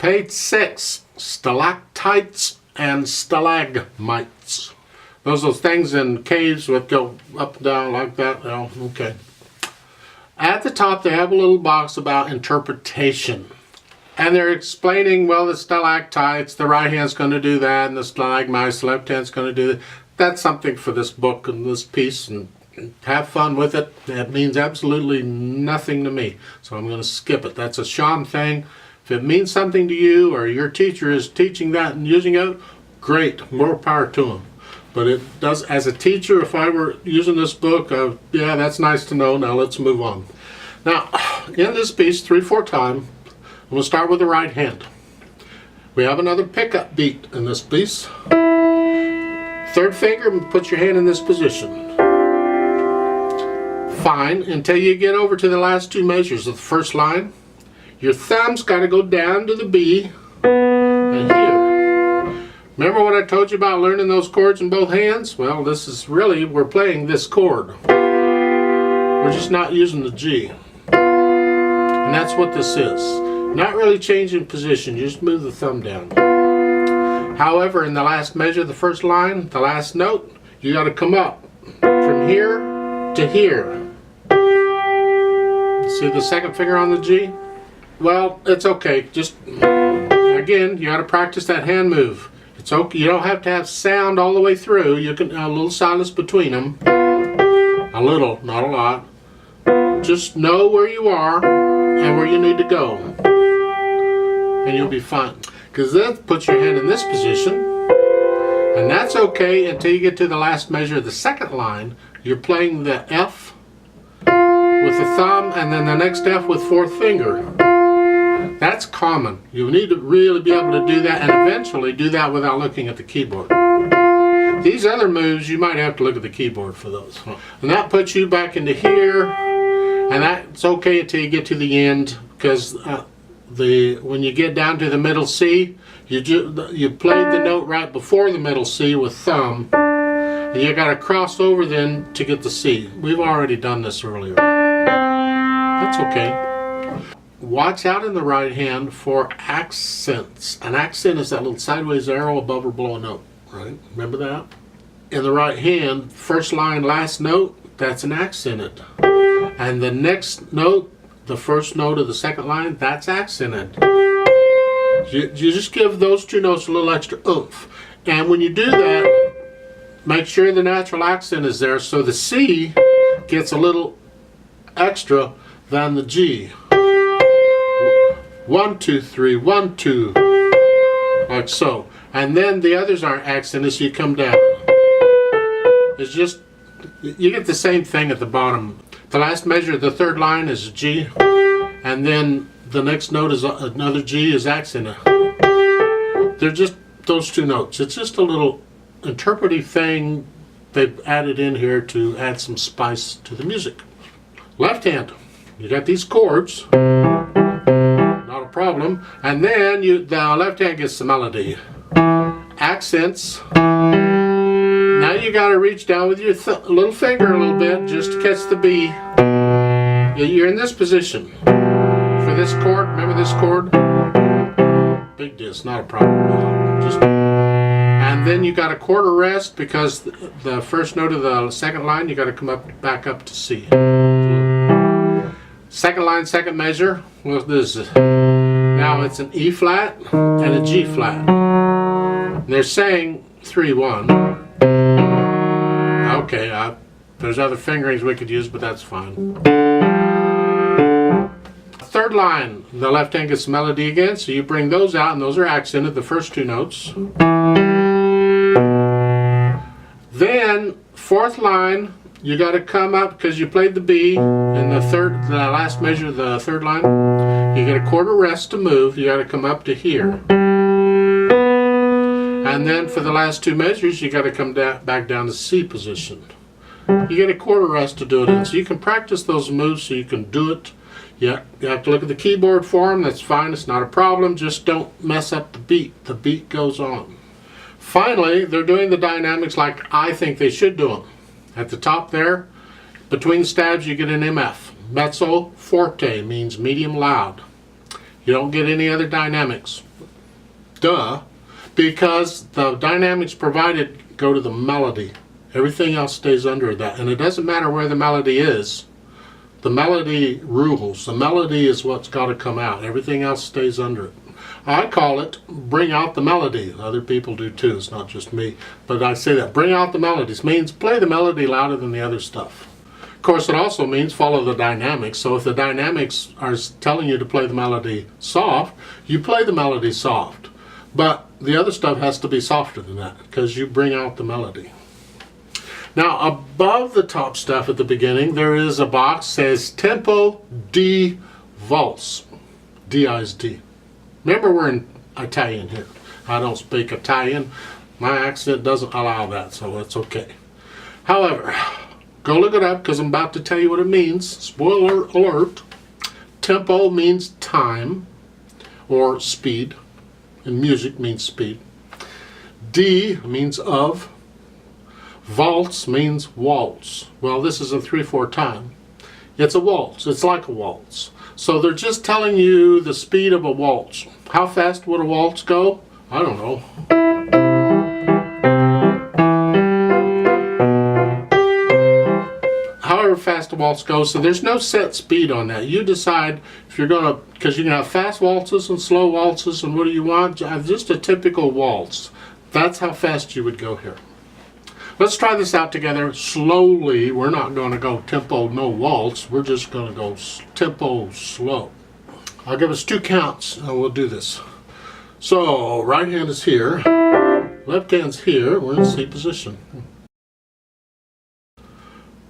Page 6, Stalactites and Stalagmites. Those are things in caves that go up and down like that. Oh, okay. At the top, they have a little box about interpretation. And they're explaining, well, the stalactites, the right hand's going to do that, and the stalagmites, the left hand's going to do that. That's something for this book and this piece, and have fun with it. It means absolutely nothing to me, so I'm going to skip it. That's a Schaum thing. If it means something to you, or your teacher is teaching that and using it, great, more power to them. But it does, as a teacher, if I were using this book, yeah, that's nice to know. Now let's move on. Now, in this piece, 3/4 time, we'll start with the right hand. We have another pickup beat in this piece. Third finger, put your hand in this position. Fine, until you get over to the last two measures of the first line. Your thumb's got to go down to the B and here. Remember what I told you about learning those chords in both hands? Well, this is really, we're playing this chord. We're just not using the G. And that's what this is. Not really changing position, you just move the thumb down. However, in the last measure, the first line, the last note, you got to come up from here to here. See the second finger on the G? Well, it's okay. Just, again, you got to practice that hand move. It's okay. You don't have to have sound all the way through. You can have a little silence between them. A little, not a lot. Just know where you are and where you need to go. And you'll be fine. Because then puts your hand in this position. And that's okay until you get to the last measure of the second line. You're playing the F with the thumb and then the next F with fourth finger. That's common. You need to really be able to do that and eventually do that without looking at the keyboard. These other moves, you might have to look at the keyboard for those. And that puts you back into here, and that's okay until you get to the end, because when you get down to the middle C, you played the note right before the middle C with thumb, and you got to cross over then to get the C. We've already done this earlier. That's okay. Watch out in the right hand for accents. An accent is that little sideways arrow above or below a note, right? Remember that? In the right hand, first line, last note, that's an accented. And the next note, the first note of the second line, that's accented. You just give those two notes a little extra oomph. And when you do that, make sure the natural accent is there so the C gets a little extra than the G. 1, 2, 3, 1, 2, like so. And then the others aren't accented, so you come down. It's just, you get the same thing at the bottom. The last measure of the third line is a G, and then the next note is another G is accented. They're just those two notes. It's just a little interpretive thing they've added in here to add some spice to the music. Left hand, you got these chords. Not a problem. And then the left hand gets the melody. Accents. Now you got to reach down with your little finger a little bit just to catch the B. You're in this position. For this chord, remember this chord? Big disc, not a problem. And then you got a quarter rest because the first note of the second line, you got to come back up to C. Second line, second measure. Well, this is now it's an E flat and a G flat. And they're saying 3/1. Okay, there's other fingerings we could use, but that's fine. Third line, the left hand gets melody again, so you bring those out, and those are accented, the first two notes. Then fourth line, you got to come up because you played the B in the last measure of the third line. You get a quarter rest to move. You got to come up to here. And then for the last two measures, you got to come back down to C position. You get a quarter rest to do it in. So you can practice those moves so you can do it. You have to look at the keyboard for them. That's fine. It's not a problem. Just don't mess up the beat. The beat goes on. Finally, they're doing the dynamics like I think they should do them. At the top there, between stabs, you get an MF. Mezzo forte means medium loud. You don't get any other dynamics. Duh. Because the dynamics provided go to the melody. Everything else stays under that. And it doesn't matter where the melody is. The melody rules. The melody is what's got to come out. Everything else stays under it. I call it bring out the melody. Other people do too. It's not just me. But I say that. Bring out the melodies means play the melody louder than the other stuff. Of course, it also means follow the dynamics. So if the dynamics are telling you to play the melody soft, you play the melody soft. But the other stuff has to be softer than that because you bring out the melody. Now, above the top stuff at the beginning, there is a box that says Tempo D Valse. D is D. Remember, we're in Italian here. I don't speak Italian. My accent doesn't allow that, so it's okay. However, go look it up because I'm about to tell you what it means. Spoiler alert. Tempo means time or speed, and music means speed. D means of. Valse means waltz. Well, this is a 3/4 time. It's a waltz. It's like a waltz. So they're just telling you the speed of a waltz. How fast would a waltz go? I don't know. However fast a waltz goes, so there's no set speed on that. You decide if you're going to, because you can have fast waltzes and slow waltzes, and what do you want? Just a typical waltz. That's how fast you would go here. Let's try this out together slowly. We're not going to go tempo no waltz. We're just going to go tempo slow. I'll give us 2 counts and we'll do this. So right hand is here, left hand's here. We're in C position.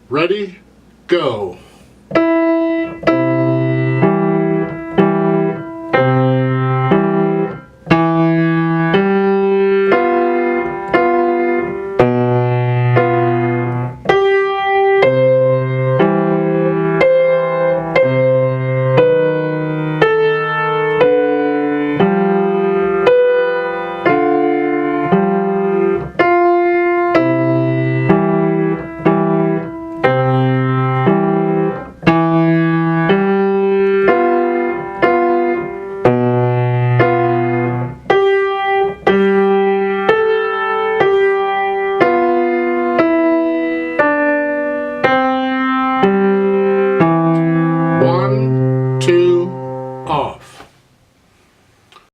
Ready, go.